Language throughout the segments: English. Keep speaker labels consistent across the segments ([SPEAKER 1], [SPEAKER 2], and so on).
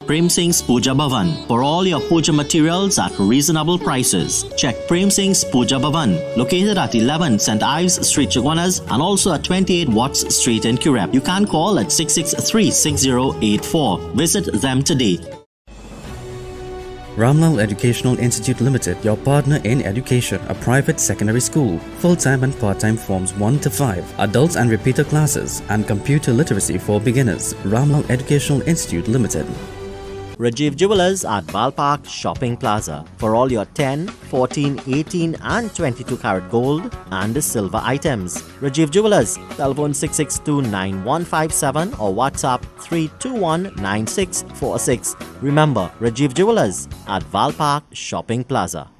[SPEAKER 1] Prem Singh's Puja Bhavan. For all your puja materials at reasonable prices, check Prem Singh's Puja Bhavan, located at 11 St. Ives Street, Chaguanas, and also at 28 Watts Street in Currep. You can call at 663-6084. Visit them today.
[SPEAKER 2] Ramlal Educational Institute Limited, your partner in education, a private secondary school, full-time and part-time forms 1 to 5, adults and repeater classes, and computer literacy for beginners. Ramlal Educational Institute Limited.
[SPEAKER 1] Rajiv Jewelers at Valpark Shopping Plaza. For all your 10, 14, 18 and 22 karat gold and silver items. Rajiv Jewelers, telephone 662-9157 or WhatsApp 321-9646. Remember, Rajiv Jewelers at Valpark Shopping Plaza.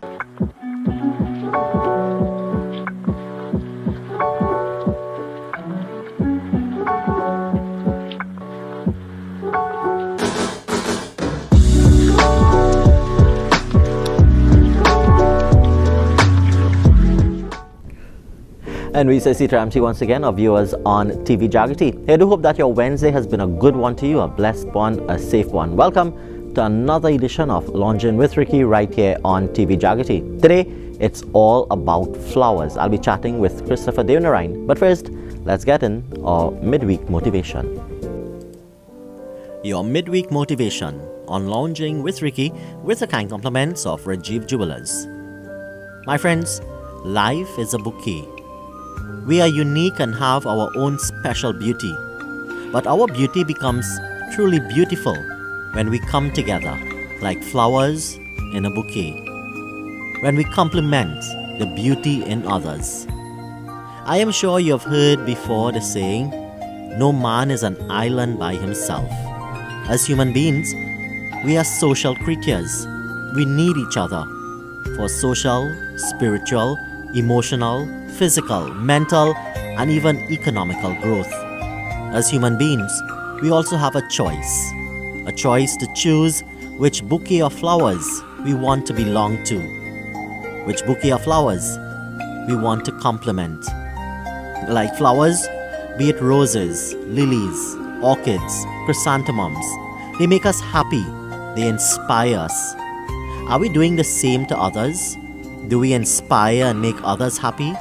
[SPEAKER 1] And we say Ramsey once again, our viewers on TV Jaagriti. I do hope that your Wednesday has been a good one to you, a blessed one, a safe one. Welcome to another edition of Launching with Ricky right here on TV Jaagriti. Today, it's all about flowers. I'll be chatting with Christopher Devanarayan. But first, let's get in our midweek motivation. Your midweek motivation on Launching with Ricky with the kind compliments of Rajiv Jewelers. My friends, life is a bouquet. We are unique and have our own special beauty. But our beauty becomes truly beautiful when we come together like flowers in a bouquet. When we complement the beauty in others. I am sure you have heard before the saying, no man is an island by himself. As human beings, we are social creatures. We need each other for social, spiritual, emotional, physical, mental, and even economical growth. As human beings, we also have a choice to choose which bouquet of flowers we want to belong to, which bouquet of flowers we want to complement. Like flowers, be it roses, lilies, orchids, chrysanthemums, they make us happy, they inspire us. Are we doing the same to others? Do we inspire and make others happy?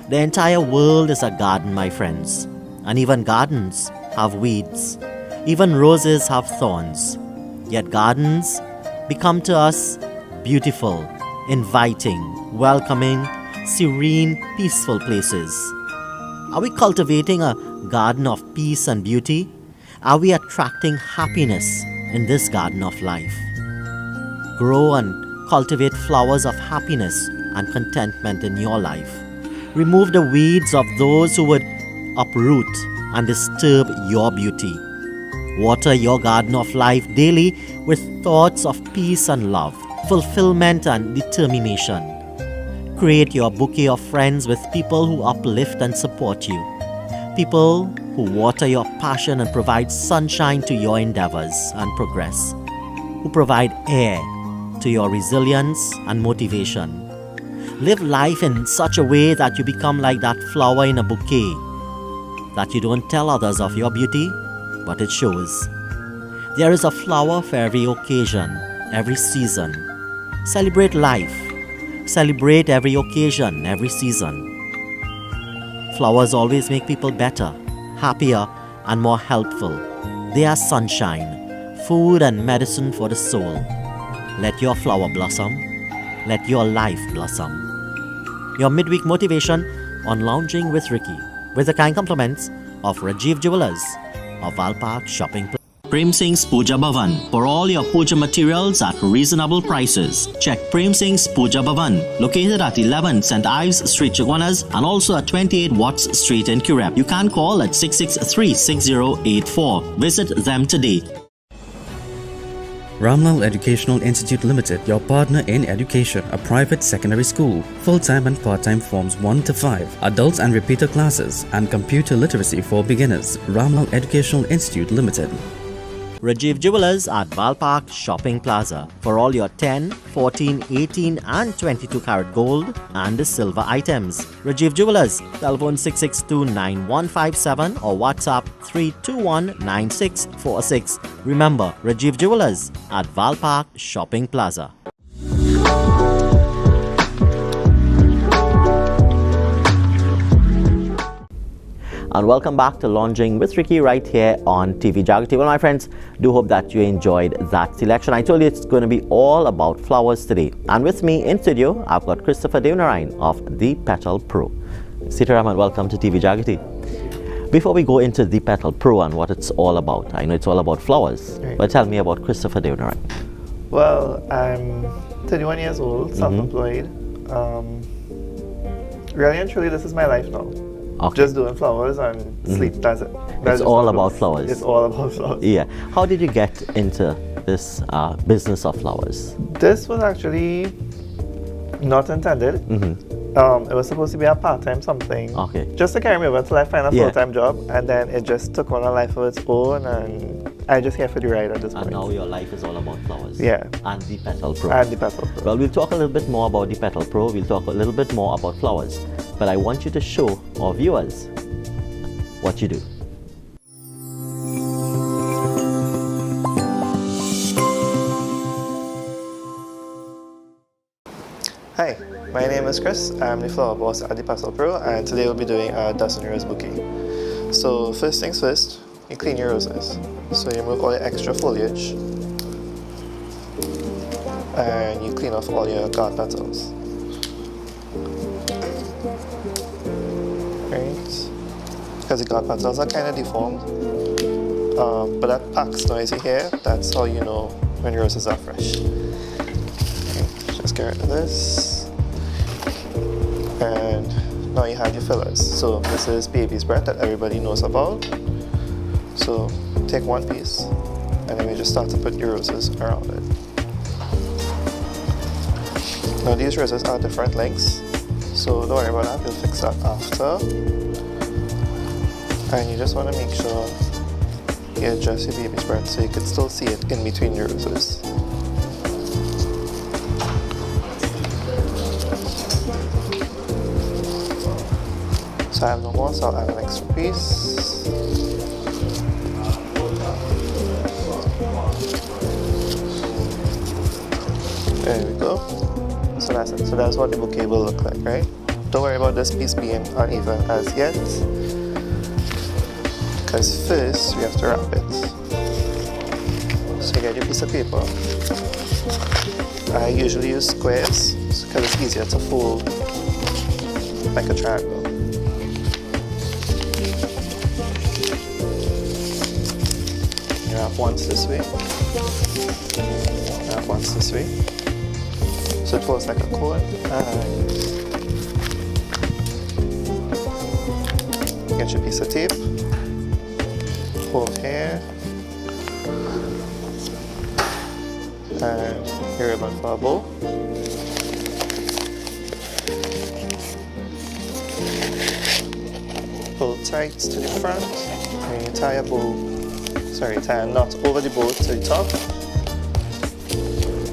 [SPEAKER 1] The entire world is a garden, my friends. And even gardens have weeds. Even roses have thorns. Yet gardens become to us beautiful, inviting, welcoming, serene, peaceful places. Are we cultivating a garden of peace and beauty? Are we attracting happiness in this garden of life? Grow and cultivate flowers of happiness and contentment in your life. Remove the weeds of those who would uproot and disturb your beauty. Water your garden of life daily with thoughts of peace and love, fulfillment and determination. Create your bouquet of friends with people who uplift and support you. People who water your passion and provide sunshine to your endeavors and progress. Who provide air to your resilience and motivation. Live life in such a way that you become like that flower in a bouquet, that you don't tell others of your beauty, but it shows. There is a flower for every occasion, every season. Celebrate life. Celebrate every occasion, every season. Flowers always make people better, happier, and more helpful. They are sunshine, food and medicine for the soul. Let your flower blossom. Let your life blossom. Your midweek motivation on Lounging with Ricky, with the kind compliments of Rajiv Jewelers of Valpark Shopping Plaza. Prem Singh's Puja Bhavan. For all your puja materials at reasonable prices, check Prem Singh's Puja Bhavan, located at 11 St. Ives Street, Chaguanas, and also at 28 Watts Street in Currep. You can call at 663-6084. Visit them today.
[SPEAKER 2] Ramlal Educational Institute Limited, your partner in education, a private secondary school, full-time and part-time forms 1 to 5, adults and repeater classes, and computer literacy for beginners. Ramlal Educational Institute Limited.
[SPEAKER 1] Rajiv Jewelers at Valpark Shopping Plaza for all your 10, 14, 18 and 22 karat gold and silver items. Rajiv Jewelers, telephone 662-9157 or WhatsApp 321-9646. Remember, Rajiv Jewelers at Valpark Shopping Plaza. And welcome back to Launching with Ricky right here on TV Jaagriti. Well, my friends, do hope that you enjoyed that selection. I told you it's going to be all about flowers today. And with me in studio, I've got Christopher Devanarine of the Petal Pro. Sitaram, and welcome to TV Jaagriti. Before we go into the Petal Pro and what it's all about, I know it's all about flowers,
[SPEAKER 3] Right.
[SPEAKER 1] but tell me about Christopher Devanarine.
[SPEAKER 3] Well, I'm 31 years old, self-employed. Really and truly, this is my life now.
[SPEAKER 1] Okay.
[SPEAKER 3] Just doing flowers and sleep, that's it.
[SPEAKER 1] It's
[SPEAKER 3] That's just
[SPEAKER 1] all
[SPEAKER 3] what it
[SPEAKER 1] about
[SPEAKER 3] is.
[SPEAKER 1] flowers.
[SPEAKER 3] It's all about flowers.
[SPEAKER 1] Yeah. How did you get into this business of flowers?
[SPEAKER 3] This was actually not intended. It was supposed to be a part-time something.
[SPEAKER 1] Okay.
[SPEAKER 3] Just to carry me over until I find a
[SPEAKER 1] Yeah.
[SPEAKER 3] full-time job. And then it just took on a life of its own, and I just here for the ride at this
[SPEAKER 1] And
[SPEAKER 3] point.
[SPEAKER 1] now your life is all about flowers.
[SPEAKER 3] Yeah.
[SPEAKER 1] And the Petal Pro.
[SPEAKER 3] And the Petal Pro.
[SPEAKER 1] Well, we'll talk a little bit more about the Petal Pro. We'll talk a little bit more about flowers. But I want you to show our viewers what you do.
[SPEAKER 3] Hi, my name is Chris. I'm the flower boss at the Petal Pro, and today we'll be doing a dozen rose bouquet. So first things first, you clean your roses. So you remove all the extra foliage, and you clean off all your guard petals. Right? Because the guard petals are kind of deformed, but that packs noise you hear, that's how you know when your roses are fresh. Just get rid of this. And now you have your fillers. So this is baby's breath that everybody knows about. So take one piece and then we just start to put your roses around it. Now these roses are different lengths, so don't worry about that, we'll fix that after. And you just want to make sure you adjust your baby's breath so you can still see it in between your roses. So I have no more, so I'll add an extra piece. There we go. So that's it. So that's what the bouquet will look like, right? Don't worry about this piece being uneven as yet, because first we have to wrap it. So you get your piece of paper. I usually use squares because it's easier to fold like a triangle. Wrap once this way, wrap once this way, so it folds like a cone, and get your piece of tape, hold here, and your ribbon for a bow. Pull tight to the front, and you tie a bow. Tie a knot over the bow to the top,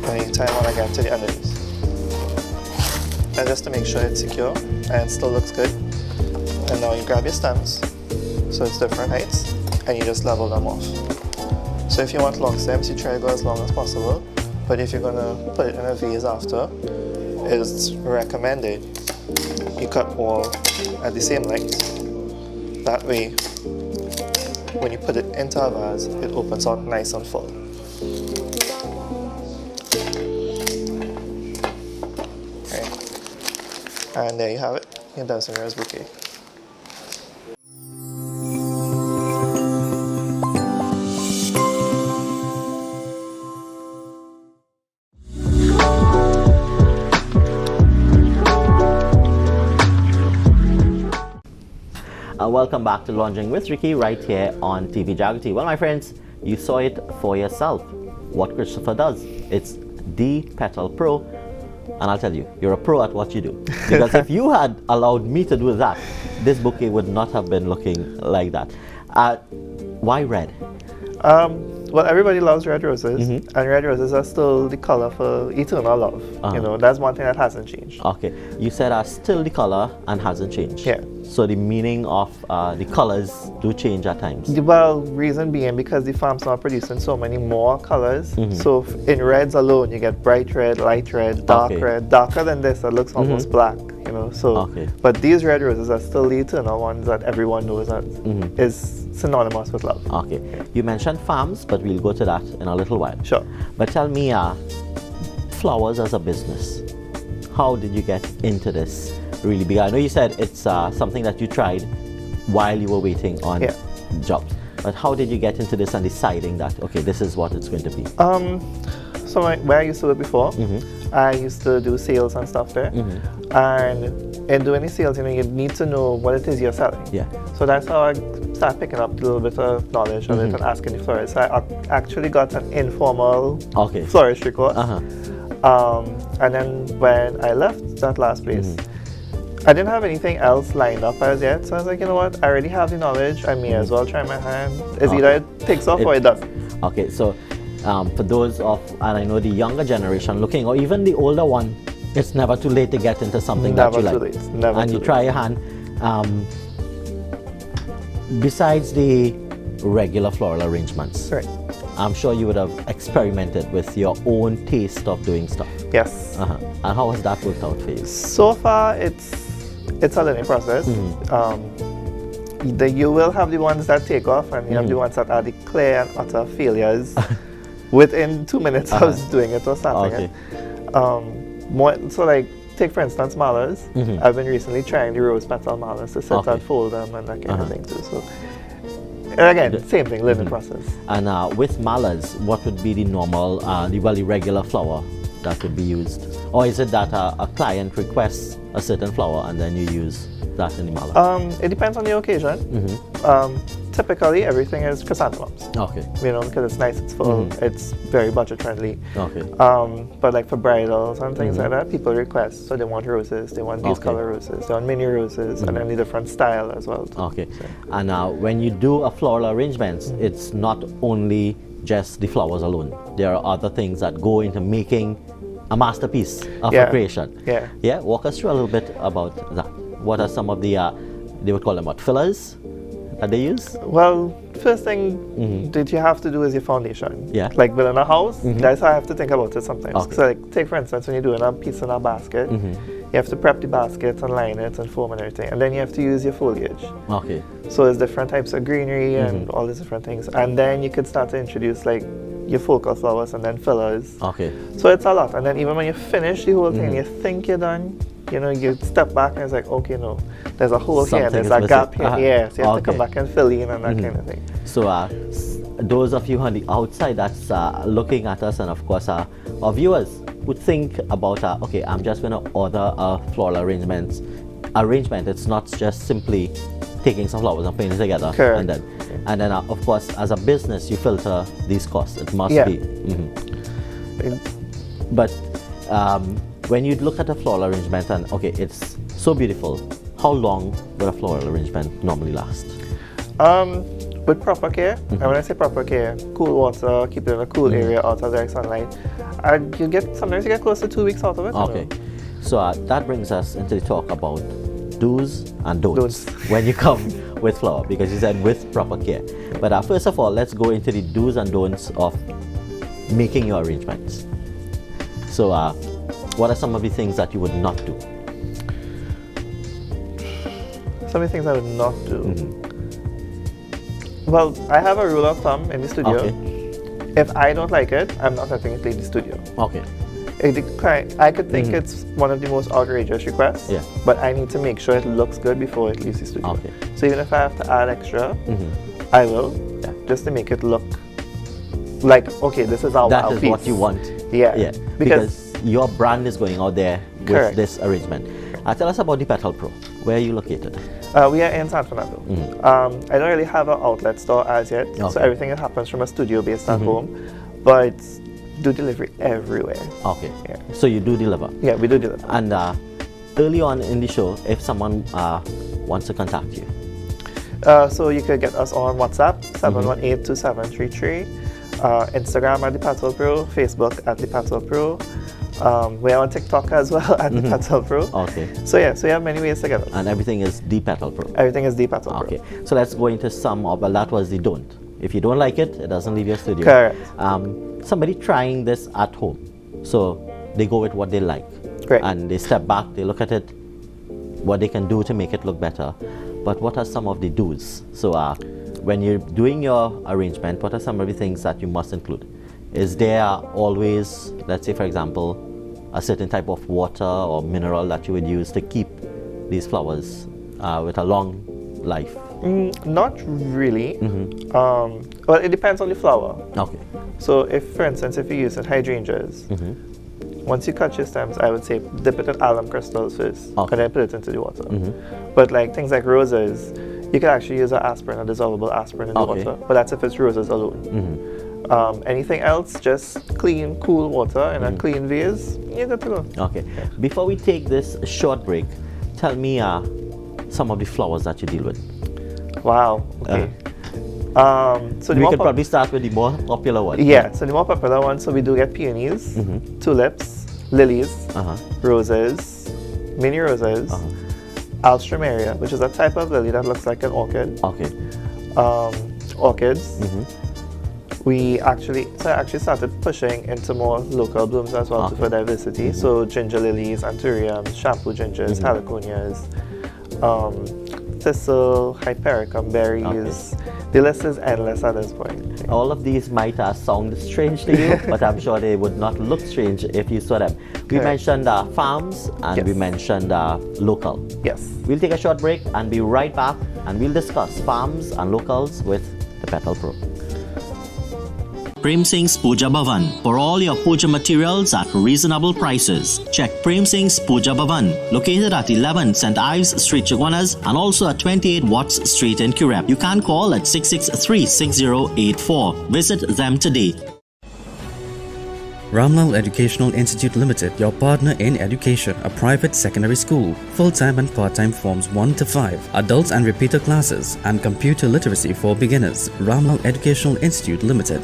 [SPEAKER 3] and you tie one again to the underneath. And just to make sure it's secure and still looks good. And now you grab your stems, so it's different heights, and you just level them off. So if you want long stems, you try to go as long as possible, but if you're gonna put it in a vase after, it's recommended you cut all at the same length. That way, when you put it into a vase, it opens out nice and full. Okay. And there you have it, your dozen rose bouquet.
[SPEAKER 1] Welcome back to Launching with Ricky right here on TV Jaagriti. Well, my friends, you saw it for yourself. What Christopher does. It's the Petal Pro. And I'll tell you, you're a pro at what you do. Because if you had allowed me to do that, this bouquet would not have been looking like that. Why red?
[SPEAKER 3] Well, everybody loves red roses, and red roses are still the color for eternal love. You know, that's one thing that hasn't changed.
[SPEAKER 1] Okay, you said still the color and hasn't changed.
[SPEAKER 3] Yeah.
[SPEAKER 1] So the meaning of the colors do change at times.
[SPEAKER 3] Well, reason being because the farms are producing so many more colors. So in reds alone, you get bright red, light red, dark red, darker than this that looks almost black. You know, so but these red roses are still the eternal ones that everyone knows that is synonymous with love.
[SPEAKER 1] Okay, you mentioned farms, but we'll go to that in a little while.
[SPEAKER 3] Sure.
[SPEAKER 1] But tell me, flowers as a business, how did you get into this really big? I know you said it's something that you tried while you were waiting on jobs, but how did you get into this and deciding that, okay, this is what it's going to be?
[SPEAKER 3] So where I used to work before, I used to do sales and stuff there. And in doing the sales, you know, you need to know what it is you're selling.
[SPEAKER 1] Yeah.
[SPEAKER 3] So that's how I started picking up a little bit of knowledge of it and asking the florists. I actually got an informal floristry course. And then when I left that last place, I didn't have anything else lined up as yet. So I was like, you know what, I already have the knowledge. I may as well try my hand. It's either it takes off or it doesn't.
[SPEAKER 1] Okay, so for those of, and I know the younger generation looking, or even the older one, it's never too late to get into something that you like.
[SPEAKER 3] Never too late. Never
[SPEAKER 1] and
[SPEAKER 3] too
[SPEAKER 1] you try your hand. Besides the regular floral arrangements,
[SPEAKER 3] right,
[SPEAKER 1] I'm sure you would have experimented with your own taste of doing stuff.
[SPEAKER 3] Yes.
[SPEAKER 1] And how has that worked out for you?
[SPEAKER 3] So far, it's a learning process. You will have the ones that take off, and you have the ones that are the clear and utter failures within 2 minutes of doing it or starting it. So like, take for instance mallas. I've been recently trying the rose petal mallas to sit and fold them and that kind of thing too. So again, same thing, learning process.
[SPEAKER 1] And with mallas, what would be the normal, the regular flower that would be used? Or is it that a client requests a certain flower and then you use that in the mala?
[SPEAKER 3] It depends on the occasion. Typically, everything is chrysanthemums.
[SPEAKER 1] Okay.
[SPEAKER 3] You know, because it's nice, it's full, it's very budget friendly.
[SPEAKER 1] Okay.
[SPEAKER 3] But like for bridals and things like that, people request. So they want roses, they want these color roses, they want mini roses, and then the different style as well.
[SPEAKER 1] Okay. So. And when you do a floral arrangement, it's not only just the flowers alone. There are other things that go into making a masterpiece of a creation. Yeah. Walk us through a little bit about that. What are some of the, they would call them what, fillers that they use?
[SPEAKER 3] Well, first thing that you have to do is your foundation.
[SPEAKER 1] Yeah.
[SPEAKER 3] Like building a house, that's how I have to think about it sometimes.
[SPEAKER 1] Okay.
[SPEAKER 3] So like, take for instance, when you're doing a piece in a basket, you have to prep the basket and line it and foam and everything. And then you have to use your foliage.
[SPEAKER 1] Okay.
[SPEAKER 3] So there's different types of greenery and all these different things. And then you could start to introduce like your focal flowers and then fillers.
[SPEAKER 1] Okay.
[SPEAKER 3] So it's a lot. And then even when you finish the whole thing, you think you're done, you know, you step back and it's like, okay, no, there's a hole here, there's a gap here. Yeah, so you have to come back and fill in and that kind of thing.
[SPEAKER 1] So those of you on the outside that's looking at us, and of course our viewers would think about, okay, I'm just going to order a floral arrangement. It's not just simply taking some flowers and putting it together.
[SPEAKER 3] Correct.
[SPEAKER 1] And then of course, as a business, you filter these costs. It must be. But when you look at a floral arrangement and, okay, it's so beautiful, how long would a floral arrangement normally last?
[SPEAKER 3] With proper care, and when I say proper care, cool water, keep it in a cool area out of direct sunlight, sometimes you get close to 2 weeks out of it.
[SPEAKER 1] Okay, so that brings us into the talk about do's and don'ts when you come with flower, because you said with proper care. But first of all, let's go into the do's and don'ts of making your arrangements. So what are some of the things that you would not do?
[SPEAKER 3] So many things I would not do. Well, I have a rule of thumb in the studio. If I don't like it, I'm not letting it leave the studio.
[SPEAKER 1] Okay.
[SPEAKER 3] I could think it's one of the most outrageous requests, but I need to make sure it looks good before it leaves the studio.
[SPEAKER 1] Okay.
[SPEAKER 3] So even if I have to add extra, I will, just to make it look like, okay, this is our
[SPEAKER 1] That is
[SPEAKER 3] piece.
[SPEAKER 1] what you want.
[SPEAKER 3] Yeah.
[SPEAKER 1] Because your brand is going out there with this arrangement. Tell us about the Petal Pro. Where are you located?
[SPEAKER 3] We are in San Fernando. I don't really have an outlet store as yet, so everything happens from a studio based at home, but do delivery everywhere.
[SPEAKER 1] Okay. So you do deliver?
[SPEAKER 3] Yeah, we do deliver.
[SPEAKER 1] And early on in the show, if someone wants to contact you?
[SPEAKER 3] So you could get us on WhatsApp, 718-2733. Instagram at the Petal Pro, Facebook at the Petal Pro. We're on TikTok as well at the Petal Pro.
[SPEAKER 1] Okay.
[SPEAKER 3] So yeah, so you have many ways to get us.
[SPEAKER 1] And everything is the Petal Pro.
[SPEAKER 3] Everything is the Petal Pro.
[SPEAKER 1] Okay. So let's go into some of, well, that was the don't. If you don't like it, it doesn't leave your studio.
[SPEAKER 3] Correct.
[SPEAKER 1] Somebody trying this at home. So they go with what they like.
[SPEAKER 3] Right.
[SPEAKER 1] And they step back, they look at it, what they can do to make it look better. But what are some of the do's? So when you're doing your arrangement, what are some of the things that you must include? Is there always, let's say for example, a certain type of water or mineral that you would use to keep these flowers with a long life?
[SPEAKER 3] Not really. Well, it depends on the flower.
[SPEAKER 1] Okay.
[SPEAKER 3] So if, for instance, if you use hydrangeas, once you cut your stems, I would say dip it in alum crystals first, and then put it into the water. But like things like roses, you can actually use an aspirin, a dissolvable aspirin in the water, but that's if it's roses alone. Anything else, just clean, cool water in a clean vase, you're good to go.
[SPEAKER 1] Okay. Before we take this short break, tell me some of the flowers that you deal with.
[SPEAKER 3] Wow. Okay. So
[SPEAKER 1] we could probably start with the more popular one.
[SPEAKER 3] Yeah. So the more popular ones, so we do get peonies, tulips, lilies, roses, mini roses, alstroemeria, which is a type of lily that looks like an orchid.
[SPEAKER 1] Okay.
[SPEAKER 3] Orchids. I actually started pushing into more local blooms as well for diversity. So ginger lilies, anthuriums, shampoo gingers, heliconias, thistle, hypericum berries. The list is endless at this point.
[SPEAKER 1] All of these might sound strange to you, but I'm sure they would not look strange if you saw them. We mentioned farms and we mentioned local.
[SPEAKER 3] Yes.
[SPEAKER 1] We'll take a short break and be right back, and we'll discuss farms and locals with the Petal Pro. Prem Singh's Puja Bhavan for all your puja materials at reasonable prices. Check Prem Singh's Puja Bhavan, located at 11 St. Ives Street, Chaguanas, and also at 28 Watts Street in Currep. You can call at 663-6084. Visit them today.
[SPEAKER 2] Ramlal Educational Institute Limited, your partner in education, a private secondary school. Full-time and part-time forms 1 to 5, adults and repeater classes, and computer literacy for beginners. Ramlal Educational Institute Limited.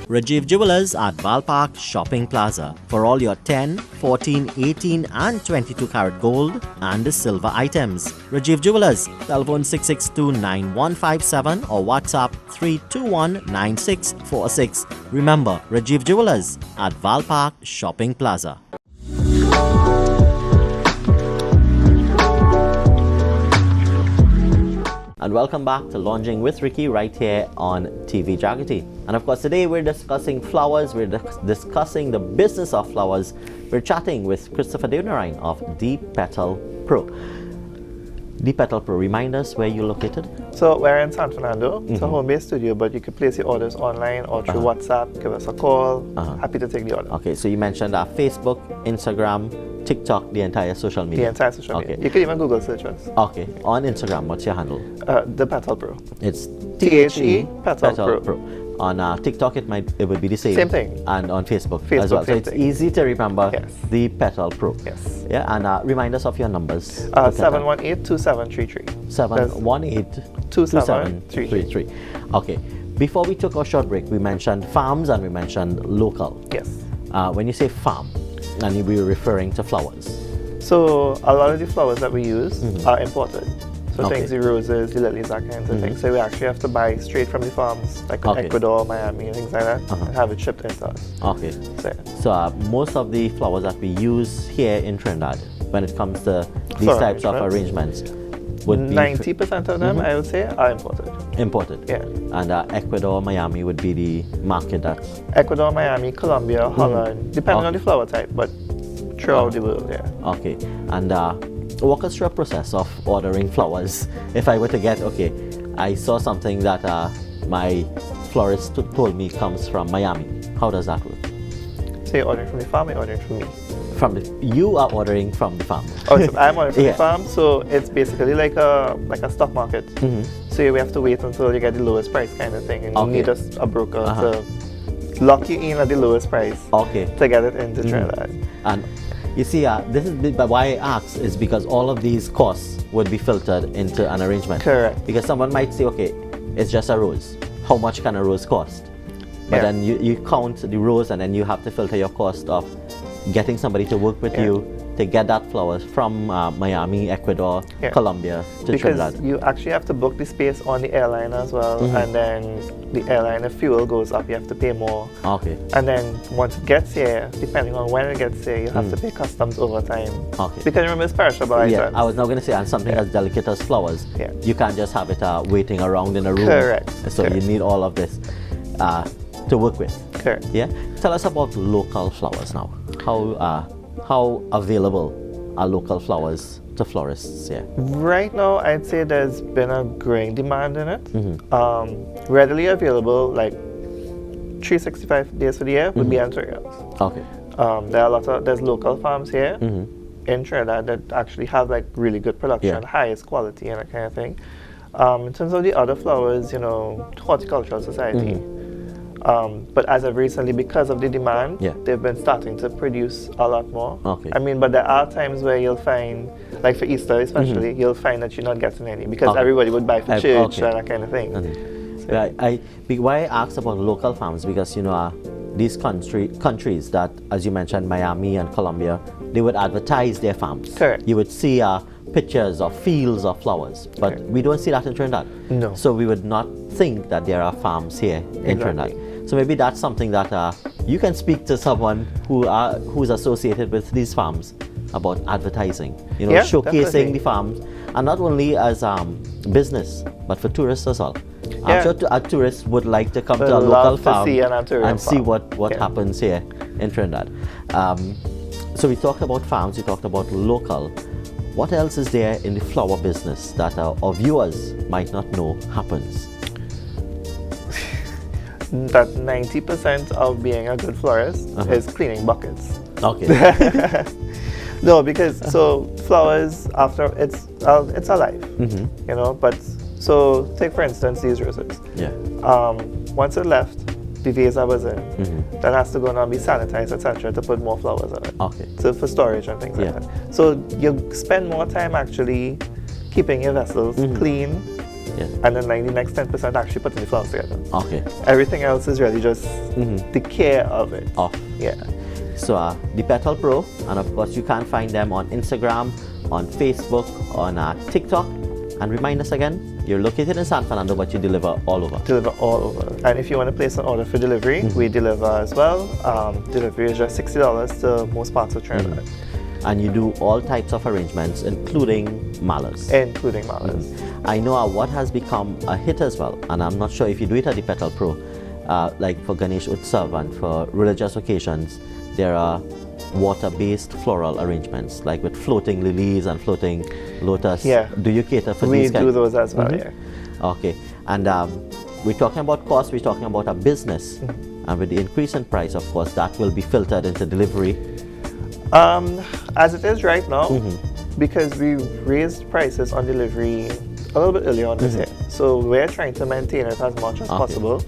[SPEAKER 1] Rajiv Jewelers at Valpark Shopping Plaza for all your 10, 14, 18 and 22 karat gold and silver items. Rajiv Jewelers, telephone 662-9157 or WhatsApp 321-9646. Remember, Rajiv Jewelers at Valpark Shopping Plaza. And welcome back to Launching with Ricky right here on TV Jaagriti. And of course today we're discussing flowers, we're discussing the business of flowers. We're chatting with Christopher Deonarine of The Petal Pro. The Petal Pro, remind us where you're located?
[SPEAKER 3] So we're in San Fernando. It's a home-based studio, but you can place your orders online or through WhatsApp. Give us a call. Happy to take the order.
[SPEAKER 1] Okay, so you mentioned Facebook, Instagram, TikTok, the entire social media.
[SPEAKER 3] The entire social media. You can even Google search us.
[SPEAKER 1] Okay, on Instagram, what's your handle?
[SPEAKER 3] The Petal Pro.
[SPEAKER 1] It's
[SPEAKER 3] THE Petal Pro.
[SPEAKER 1] On TikTok, it would be the same.
[SPEAKER 3] Same thing.
[SPEAKER 1] And on Facebook as well. So it's easy to remember.
[SPEAKER 3] Yes.
[SPEAKER 1] The Petal Pro.
[SPEAKER 3] Yes.
[SPEAKER 1] Yeah, and remind us of your numbers.
[SPEAKER 3] 718-2733.
[SPEAKER 1] 718-2733. Okay. Before we took our short break, we mentioned farms and we mentioned local.
[SPEAKER 3] Yes.
[SPEAKER 1] When you say farm, and we were referring to flowers.
[SPEAKER 3] So a lot of the flowers that we use are imported. So things, the roses, the lilies, that kinds of things. So we actually have to buy straight from the farms, like Ecuador, Miami, and things like that, and have it shipped into us.
[SPEAKER 1] Okay. So most of the flowers that we use here in Trinidad, when it comes to these types of arrangements, would be
[SPEAKER 3] 90% of them, I would say, are imported.
[SPEAKER 1] Imported.
[SPEAKER 3] Yeah.
[SPEAKER 1] And Ecuador, Miami would be the market that's
[SPEAKER 3] Ecuador, Miami, Colombia, Holland, depending on the flower type, but throughout the world, yeah.
[SPEAKER 1] Okay. And walk us through a process of ordering flowers. If I were to get, I saw something that my florist told me comes from Miami. How does that work?
[SPEAKER 3] So you're ordering from the farm, you're ordering from me?
[SPEAKER 1] You are ordering from the farm.
[SPEAKER 3] Oh, so I'm ordering from the farm, so it's basically like a stock market. So we have to wait until you get the lowest price kind of thing, and you need a broker to lock you in at the lowest price to get it into Trinidad.
[SPEAKER 1] And you see, this is why I ask is because all of these costs would be filtered into an arrangement.
[SPEAKER 3] Correct.
[SPEAKER 1] Because someone might say, it's just a rose. How much can a rose cost? but
[SPEAKER 3] Yeah.
[SPEAKER 1] then you count the rows, and then you have to filter your cost of getting somebody to work with you to get that flowers from Miami, Ecuador, Colombia to
[SPEAKER 3] because
[SPEAKER 1] Trinidad.
[SPEAKER 3] you actually have to book the space on the airline as well, and then the airline, if fuel goes up, you have to pay more.
[SPEAKER 1] Okay.
[SPEAKER 3] And then once it gets here, depending on when it gets here, you have to pay customs over time.
[SPEAKER 1] Okay.
[SPEAKER 3] Because remember, it's perishable
[SPEAKER 1] Yeah,
[SPEAKER 3] items.
[SPEAKER 1] I was now going to say, and something as delicate as flowers, you can't just have it waiting around in a room.
[SPEAKER 3] Correct.
[SPEAKER 1] So
[SPEAKER 3] Correct.
[SPEAKER 1] you need all of this to work with.
[SPEAKER 3] Correct.
[SPEAKER 1] Yeah. Tell us about local flowers now. How available are local flowers to florists here?
[SPEAKER 3] Right now, I'd say there's been a growing demand in it. Readily available, like 365 days for the year, would be Anturias.
[SPEAKER 1] Okay.
[SPEAKER 3] There's local farms here in Trinidad that actually have like really good production, highest quality and that kind of thing. In terms of the other flowers, Horticultural Society. But as of recently, because of the demand, they've been starting to produce a lot more.
[SPEAKER 1] Okay.
[SPEAKER 3] I mean, but there are times where you'll find, like for Easter especially, you'll find that you're not getting any because everybody would buy for church and that kind of thing.
[SPEAKER 1] Why I asked about local farms, because these countries that, as you mentioned, Miami and Colombia, they would advertise their farms.
[SPEAKER 3] Correct.
[SPEAKER 1] You would see pictures of fields of flowers, but we don't see that in Trinidad.
[SPEAKER 3] No.
[SPEAKER 1] So we would not think that there are farms here in Trinidad. So maybe that's something that you can speak to someone who's associated with these farms about advertising, showcasing
[SPEAKER 3] definitely.
[SPEAKER 1] the farms, and not only as business, but for tourists as well. I'm sure a tourist would like to come to a local farm and see what happens here in Trinidad. So we talked about farms, we talked about local. What else is there in the flower business that our viewers might not know happens?
[SPEAKER 3] That 90% of being a good florist is cleaning buckets.
[SPEAKER 1] Okay.
[SPEAKER 3] No, because so flowers, after it's alive, But so take for instance these roses.
[SPEAKER 1] Yeah.
[SPEAKER 3] Once it left, the vase I was in, that has to go now be sanitized, etc., to put more flowers on it.
[SPEAKER 1] Okay.
[SPEAKER 3] So for storage and things like that. So you spend more time actually keeping your vessels clean.
[SPEAKER 1] Yeah.
[SPEAKER 3] And then like the next 10% actually putting the flowers together.
[SPEAKER 1] Okay.
[SPEAKER 3] Everything else is really just the care of it. Yeah.
[SPEAKER 1] So the Petal Pro, and of course you can find them on Instagram, on Facebook, on TikTok. And remind us again, you're located in San Fernando, but you deliver all over.
[SPEAKER 3] Deliver all over. And if you want to place an order for delivery, we deliver as well. Delivery is just $60 to most parts of Trinidad.
[SPEAKER 1] And you do all types of arrangements, including malas.
[SPEAKER 3] Including malas.
[SPEAKER 1] I know what has become a hit as well, and I'm not sure if you do it at the Petal Pro, like for Ganesh Utsav and for religious occasions, there are water-based floral arrangements, like with floating lilies and floating lotus.
[SPEAKER 3] Yeah.
[SPEAKER 1] Do you cater for
[SPEAKER 3] We
[SPEAKER 1] these
[SPEAKER 3] do those as well, yeah.
[SPEAKER 1] Okay. And we're talking about cost, we're talking about a business. And with the increase in price, of course, that will be filtered into delivery.
[SPEAKER 3] As it is right now, because we raised prices on delivery a little bit earlier on this year. So we're trying to maintain it as much as possible.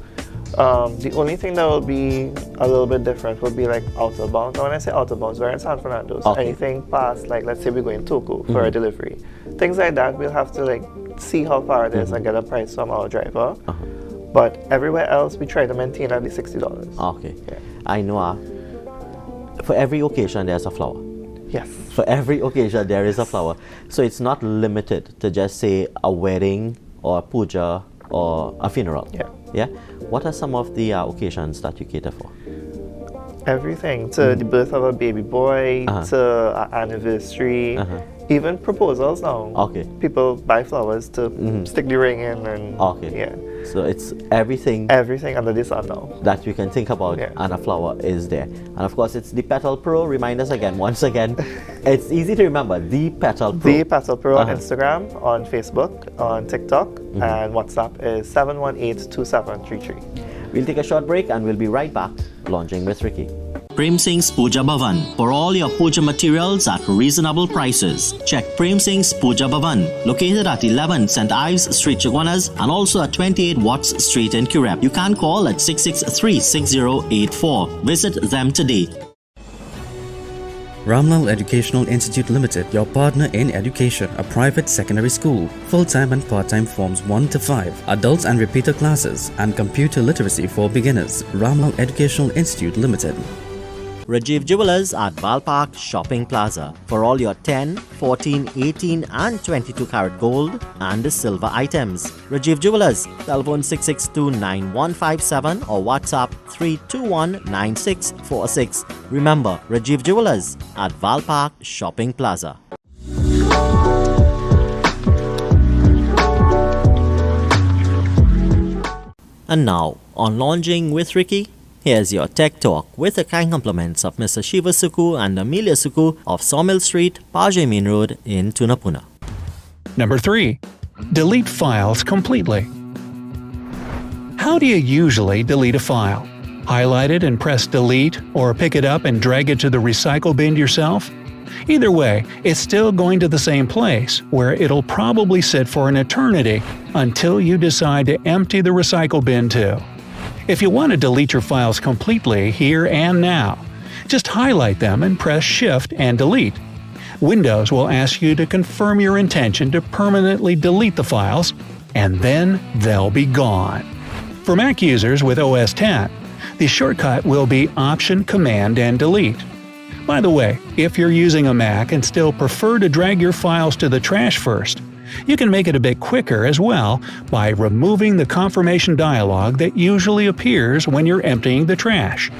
[SPEAKER 3] The only thing that will be a little bit different would be like outer bounds. And when I say outer bounds, we're in San Fernando. So anything past, like let's say we're going to Toco for a delivery. Things like that, we'll have to like see how far it is and get a price from our driver. But everywhere else, we try to maintain at least $60.
[SPEAKER 1] Okay.
[SPEAKER 3] Yeah.
[SPEAKER 1] I know for every occasion there's a flower.
[SPEAKER 3] Yes.
[SPEAKER 1] For every occasion there is a flower. So it's not limited to just say a wedding or a puja or a funeral.
[SPEAKER 3] Yeah.
[SPEAKER 1] Yeah. What are some of the occasions that you cater for?
[SPEAKER 3] Everything, to the birth of a baby boy, to an anniversary, even proposals now.
[SPEAKER 1] Okay.
[SPEAKER 3] People buy flowers to stick the ring in and yeah.
[SPEAKER 1] So it's everything
[SPEAKER 3] under the sun now
[SPEAKER 1] that you can think about, and a flower is there. And of course it's the Petal Pro. Remind us again, once again, it's easy to remember, the Petal Pro.
[SPEAKER 3] The Petal Pro on Instagram, on Facebook, on TikTok, and WhatsApp is 718-2733.
[SPEAKER 1] We'll take a short break and we'll be right back launching with Ricky.
[SPEAKER 4] Prem Singh's Puja Bhavan. For all your puja materials at reasonable prices, check Prem Singh's Puja Bhavan, located at 11 St. Ives Street, Chaguanas, and also at 28 Watts Street in Curep. You can call at 663-6084. Visit them today.
[SPEAKER 2] Ramlal Educational Institute Limited, your partner in education, a private secondary school. Full-time and part-time forms 1 to 5, adults and repeater classes, and computer literacy for beginners. Ramlal Educational Institute Limited.
[SPEAKER 1] Rajiv Jewelers at Valpark Shopping Plaza for all your 10, 14, 18 and 22 karat gold and silver items. Rajiv Jewelers, telephone 662-9157 or WhatsApp 321-9646. Remember, Rajiv Jewelers at Valpark Shopping Plaza. And now, on Launching with Ricky, here's your Tech Talk with the kind compliments of Mr. Shiva Suku and Amelia Suku of Sawmill Street, Pajay Main Road in Tunapuna.
[SPEAKER 5] Number 3. Delete files completely. How do you usually delete a file? Highlight it and press delete, or pick it up and drag it to the recycle bin yourself? Either way, it's still going to the same place, where it'll probably sit for an eternity until you decide to empty the recycle bin too. If you want to delete your files completely here and now, just highlight them and press Shift and Delete. Windows will ask you to confirm your intention to permanently delete the files, and then they'll be gone. For Mac users with OS X, the shortcut will be Option Command and Delete. By the way, if you're using a Mac and still prefer to drag your files to the trash first, you can make it a bit quicker as well by removing the confirmation dialog that usually appears when you're emptying the trash.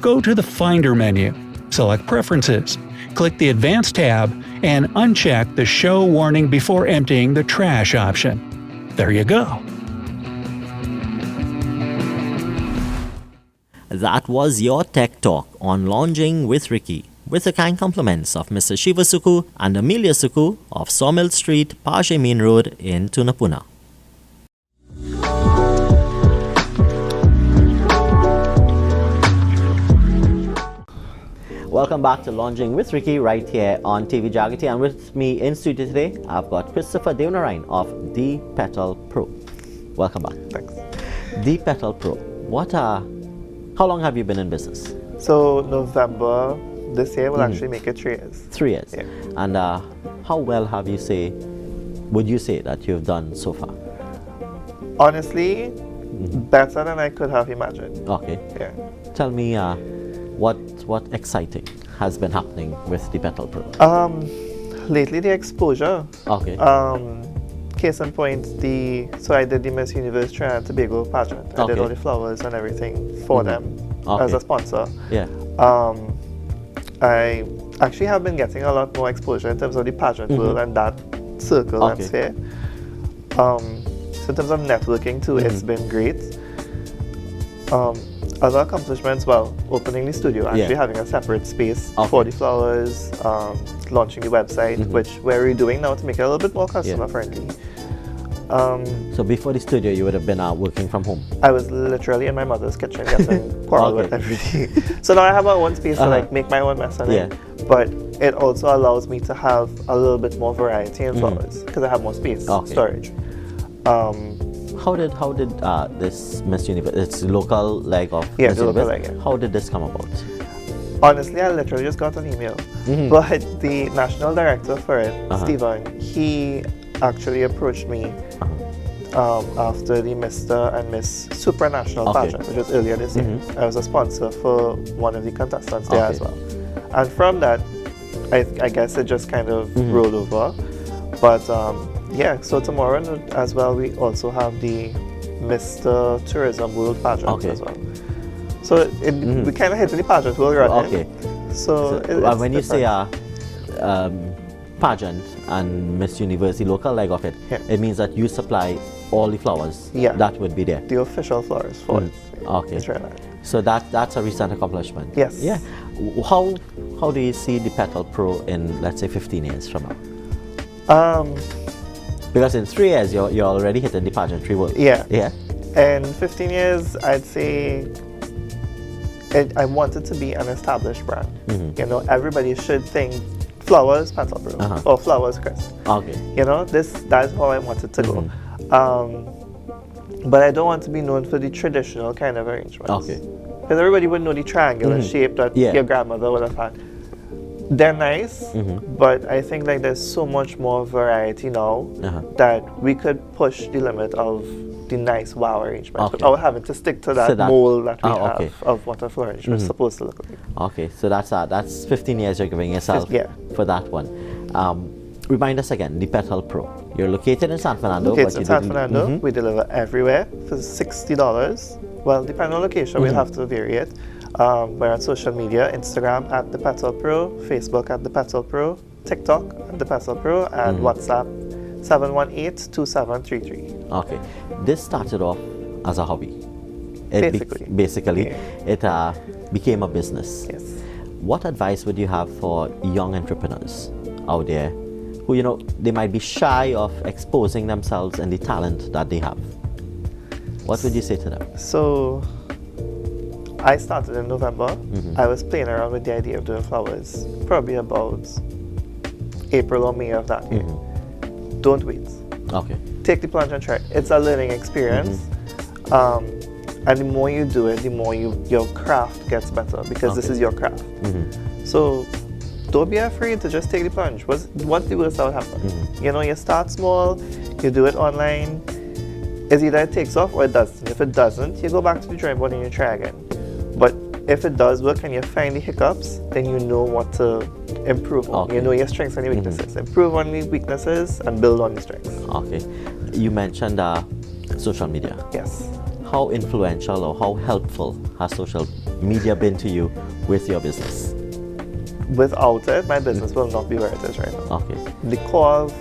[SPEAKER 5] Go to the Finder menu, select Preferences, click the Advanced tab, and uncheck the Show Warning Before Emptying the Trash option. There you go.
[SPEAKER 1] That was your Tech Talk on Launching with Ricky, with the kind compliments of Mr. Shiva Suku and Amelia Suku of Sawmill Street, Pajay Main Road in Tunapuna. Welcome back to Launching with Ricky right here on TV Jaagriti, and with me in studio today I've got Christopher Devanarayan of the Petal Pro. Welcome back.
[SPEAKER 3] Thanks.
[SPEAKER 1] The Petal Pro. How long have you been in business?
[SPEAKER 3] So November this year will actually make it 3 years.
[SPEAKER 1] 3 years.
[SPEAKER 3] Yeah.
[SPEAKER 1] And how well would you say that you've done so far?
[SPEAKER 3] Honestly, better than I could have imagined.
[SPEAKER 1] Okay.
[SPEAKER 3] Yeah.
[SPEAKER 1] Tell me what exciting has been happening with the Petal Pro?
[SPEAKER 3] Lately the exposure.
[SPEAKER 1] Okay.
[SPEAKER 3] Case in point, so I did the Miss Universe Trinidad and Tobago pageant. I did all the flowers and everything for them as a sponsor.
[SPEAKER 1] Yeah.
[SPEAKER 3] I actually have been getting a lot more exposure in terms of the pageant world and that circle and sphere. So in terms of networking too, it's been great. Other accomplishments, opening the studio, actually having a separate space for the flowers, launching the website, which we're redoing now to make it a little bit more customer friendly.
[SPEAKER 1] So before the studio, you would have been working from home?
[SPEAKER 3] I was literally in my mother's kitchen getting quarreled with every day. So now I have my own space to make my own mess on it. But it also allows me to have a little bit more variety in flowers because I have more space, storage.
[SPEAKER 1] How did this Miss Universe, it's the local leg of Miss
[SPEAKER 3] the local
[SPEAKER 1] Universe,
[SPEAKER 3] leg,
[SPEAKER 1] how did this come about?
[SPEAKER 3] Honestly, I literally just got an email. But the national director for it, Stephen, he actually approached me after the Mr. and Miss Supranational pageant, which was earlier this year. I was a sponsor for one of the contestants there as well. And from that, I guess it just kind of rolled over. But so tomorrow as well, we also have the Mr. Tourism World pageant as well. So we kind of hit the pageant world right So
[SPEAKER 1] when you say pageant and Miss Universe, the local leg of it, it means that you supply all the flowers that would be there.
[SPEAKER 3] The official flowers for it.
[SPEAKER 1] So that's a recent accomplishment.
[SPEAKER 3] Yes.
[SPEAKER 1] Yeah. How do you see the Petal Pro in, let's say, 15 years from now? Because in 3 years you're already hitting the pageantry world.
[SPEAKER 3] Yeah.
[SPEAKER 1] Yeah.
[SPEAKER 3] In 15 years, I'd say I want it to be an established brand. You know, everybody should think flowers Petal Pro or flowers Chris. You know, that's how I want it to go. But I don't want to be known for the traditional kind of arrangements. Because everybody would know the triangular shape that your grandmother would have had. They're nice, but I think like there's so much more variety now that we could push the limit of the nice wow arrangement without having to stick to that mold that we have of what a flower arrangement is supposed to look like.
[SPEAKER 1] Okay, so that's 15 years you're giving yourself for that one. Remind us again, the Petal Pro. You're located in San Fernando.
[SPEAKER 3] Located in San Fernando. We deliver everywhere for $60. Well, depending on location, we'll have to vary it. We're on social media, Instagram at the Petal Pro, Facebook at the Petal Pro, TikTok at the Petal Pro, and WhatsApp 718-2733.
[SPEAKER 1] Okay. This started off as a hobby.
[SPEAKER 3] Basically.
[SPEAKER 1] It became a business.
[SPEAKER 3] Yes.
[SPEAKER 1] What advice would you have for young entrepreneurs out there who, they might be shy of exposing themselves and the talent that they have? What would you say to them?
[SPEAKER 3] So, I started in November. I was playing around with the idea of doing flowers probably about April or May of that year. Don't wait.
[SPEAKER 1] Okay.
[SPEAKER 3] Take the plunge and try. It's a learning experience. And the more you do it, the more your craft gets better because this is your craft. So don't be afraid to just take the plunge. What's the worst that would happen? You start small, you do it online. It's either it takes off or it doesn't. If it doesn't, you go back to the drawing board and you try again. But if it does work and you find the hiccups, then you know what to improve on. You know your strengths and your weaknesses. Improve on the weaknesses and build on the strengths.
[SPEAKER 1] Okay. You mentioned social media.
[SPEAKER 3] Yes.
[SPEAKER 1] How influential or how helpful has social media been to you with your business?
[SPEAKER 3] Without it, my business will not be where it is right now.
[SPEAKER 1] Okay.
[SPEAKER 3] The core of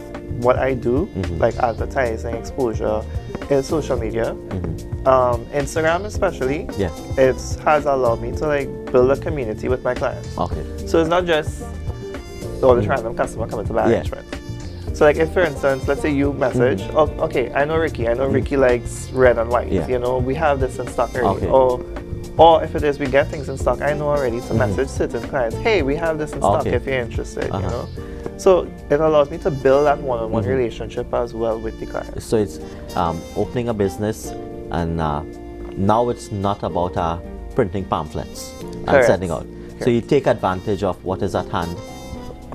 [SPEAKER 3] what I do, like advertising, exposure, is social media. Instagram especially, it has allowed me to build a community with my clients.
[SPEAKER 1] Okay.
[SPEAKER 3] So it's not just all this random customer coming to buy arrangements. So if for instance, let's say you message, okay, I know Ricky likes red and white. We have this in stock already. Or if it is we get things in stock, I know already to message certain clients, hey, we have this in stock if you're interested, So it allows me to build that one-on-one relationship as well with the client.
[SPEAKER 1] So it's opening a business, and now it's not about printing pamphlets and sending out. So you take advantage of what is at hand,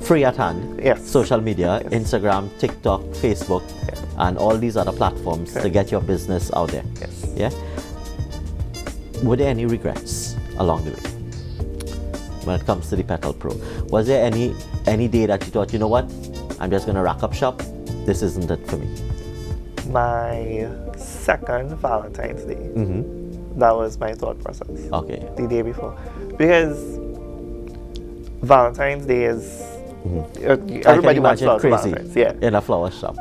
[SPEAKER 1] free at hand, social media, Instagram, TikTok, Facebook, and all these other platforms to get your business out there. Yeah. Were there any regrets along the way when it comes to the Petal Pro? Was there any day that you thought, you know what, I'm just going to rack up shop, this isn't it for me?
[SPEAKER 3] My second Valentine's Day, that was my thought process.
[SPEAKER 1] Okay.
[SPEAKER 3] The day before. Because Valentine's Day is, everybody wants flowers for Valentine's.
[SPEAKER 1] In a flower shop.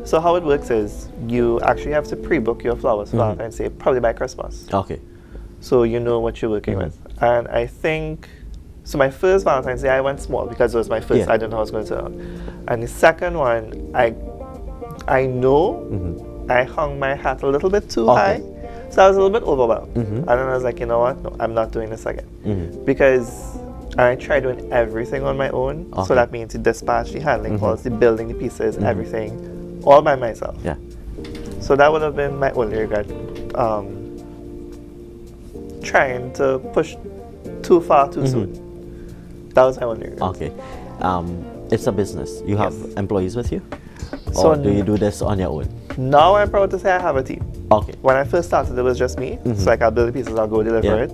[SPEAKER 3] So how it works is you actually have to pre-book your flowers for Valentine's Day, probably by Christmas.
[SPEAKER 1] Okay.
[SPEAKER 3] So you know what you're working with. And I think, so my first Valentine's Day, I went small because it was my first. I didn't know how it was going to turn out. And the second one, I know I hung my hat a little bit too high. So I was a little bit overwhelmed. And then I was like, you know what? No, I'm not doing this again. Because I tried doing everything on my own. So that means the dispatch, the handling calls, the building the pieces, everything, all by myself.
[SPEAKER 1] Yeah.
[SPEAKER 3] So that would have been my only regret. Trying to push too far too soon. That was my only regret.
[SPEAKER 1] Okay. It's a business. You have employees with you?
[SPEAKER 3] So
[SPEAKER 1] or do you do this on your own?
[SPEAKER 3] Now I'm proud to say I have a team.
[SPEAKER 1] Okay.
[SPEAKER 3] When I first started, it was just me. So I'll build the pieces, I'll go deliver it.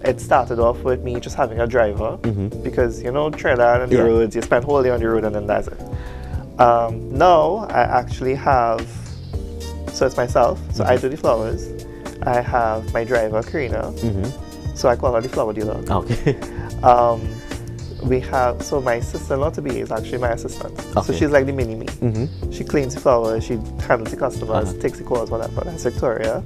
[SPEAKER 3] It started off with me just having a driver because, Trinidad and the roads, you spend whole day on the road and then that's it. Now I actually have, so it's myself, so I do the flowers. I have my driver, Karina, so I call her the flower dealer.
[SPEAKER 1] Okay.
[SPEAKER 3] We have, so my sister-in-law to be is actually my assistant.
[SPEAKER 1] Okay.
[SPEAKER 3] So she's like the mini-me. She cleans the flowers, she handles the customers, takes the calls, whatever. That's Victoria.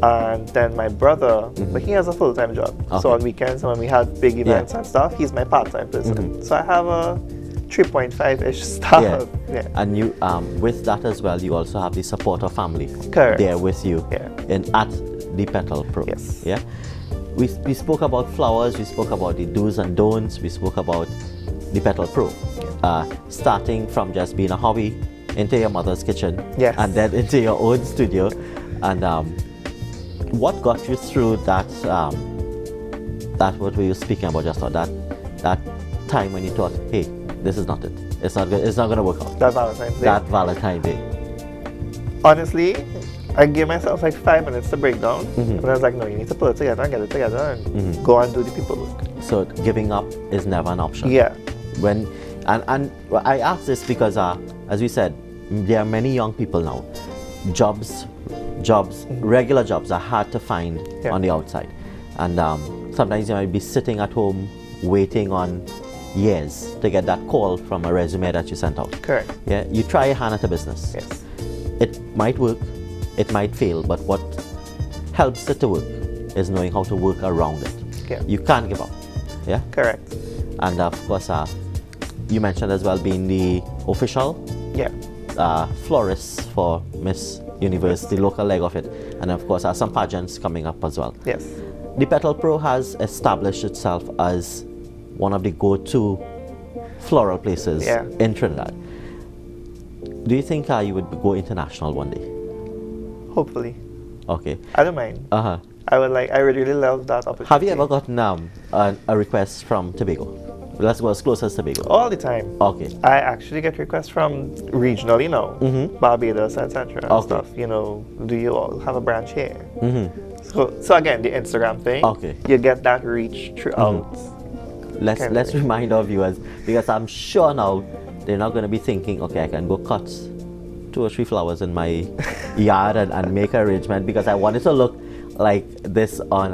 [SPEAKER 3] And then my brother, but he has a full-time job. So on weekends, when we have big events and stuff, he's my part-time person. So I have a 3.5-ish staff.
[SPEAKER 1] And you, with that as well, you also have the support of family
[SPEAKER 3] there
[SPEAKER 1] with you at the Petal Pro.
[SPEAKER 3] Yes.
[SPEAKER 1] Yeah. We spoke about flowers, we spoke about the do's and don'ts, we spoke about the Petal Pro. Starting from just being a hobby into your mother's kitchen and then into your own studio. And what got you through that, that what we were speaking about just now, that that time when you thought, hey, this is not it. It's not good. It's not going to work out.
[SPEAKER 3] That Valentine's Day.
[SPEAKER 1] That Valentine's Day.
[SPEAKER 3] Honestly, I gave myself like 5 minutes to break down. And I was like, no, you need to pull it together and get it together and go and do the people work.
[SPEAKER 1] So giving up is never an option.
[SPEAKER 3] Yeah.
[SPEAKER 1] When and I ask this because as we said, there are many young people now. Jobs, regular jobs are hard to find on the outside, and sometimes you might be sitting at home waiting on years to get that call from a resume that you sent out.
[SPEAKER 3] Correct.
[SPEAKER 1] Yeah, you try your hand at a business.
[SPEAKER 3] Yes.
[SPEAKER 1] It might work, it might fail, but what helps it to work is knowing how to work around it.
[SPEAKER 3] Yeah.
[SPEAKER 1] You can't give up. Yeah.
[SPEAKER 3] Correct.
[SPEAKER 1] And of course, you mentioned as well being the official florist for Miss Universe, the local leg of it, and of course, some pageants coming up as well.
[SPEAKER 3] Yes.
[SPEAKER 1] The Petal Pro has established itself as one of the go-to floral places in Trinidad. Do you think you would go international one day?
[SPEAKER 3] Hopefully.
[SPEAKER 1] Okay.
[SPEAKER 3] I don't mind. I would really love that opportunity.
[SPEAKER 1] Have you ever gotten a request from Tobago? Let's go as close as Tobago.
[SPEAKER 3] All the time.
[SPEAKER 1] Okay.
[SPEAKER 3] I actually get requests from regional, Barbados, etc. and stuff. Do you all have a branch here? So again, the Instagram thing.
[SPEAKER 1] Okay.
[SPEAKER 3] You get that reach throughout.
[SPEAKER 1] Let's remind our viewers, because I'm sure now they're not going to be thinking, okay, I can go cut 2 or 3 flowers in my yard and make an arrangement, because I wanted to look like this on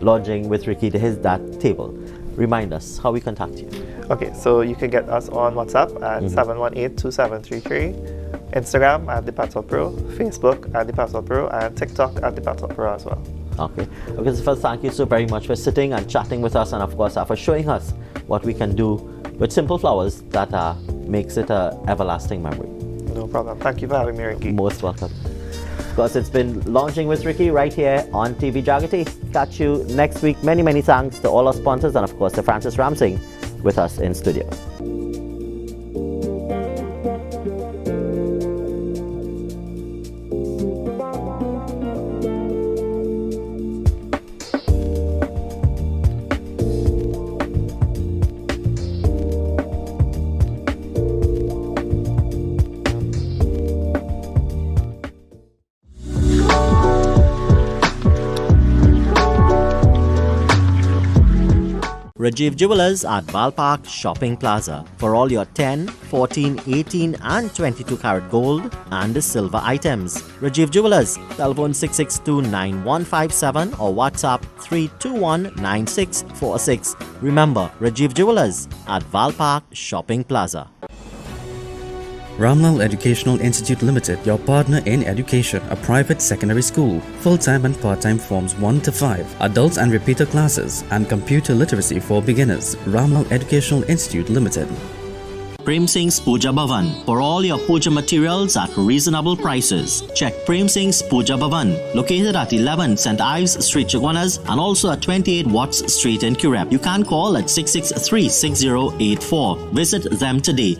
[SPEAKER 1] Launching with Ricky. Here's that table. Remind us how we contact you.
[SPEAKER 3] Okay, so you can get us on WhatsApp at 718-2733, Instagram at the Petal Pro, Facebook at the Petal Pro, and TikTok at the Petal Pro as well.
[SPEAKER 1] Okay. Okay, so first, thank you so very much for sitting and chatting with us, and of course for showing us what we can do with simple flowers that makes it an everlasting memory.
[SPEAKER 3] No problem. Thank you for having me, Ricky.
[SPEAKER 1] Most welcome. Of course, it's been Launching with Ricky right here on TV Jaagriti. Catch you next week. Many, many thanks to all our sponsors, and of course to Francis Ramsing with us in studio. Rajiv Jewelers at Val Park Shopping Plaza for all your 10, 14, 18 and 22 karat gold and silver items. Rajiv Jewelers, telephone 662-9157 or WhatsApp 321-9646. Remember, Rajiv Jewelers at Val Park Shopping Plaza.
[SPEAKER 2] Ramlal Educational Institute Limited, your partner in education, a private secondary school. Full-time and part-time forms 1 to 5, adults and repeater classes, and computer literacy for beginners. Ramlal Educational Institute Limited.
[SPEAKER 4] Prem Singh's Puja Bhavan for all your puja materials at reasonable prices. Check Prem Singh's Puja Bhavan, located at 11 St. Ives Street, Chaguanas, and also at 28 Watts Street in Currep. You can call at 663-6084. Visit them today.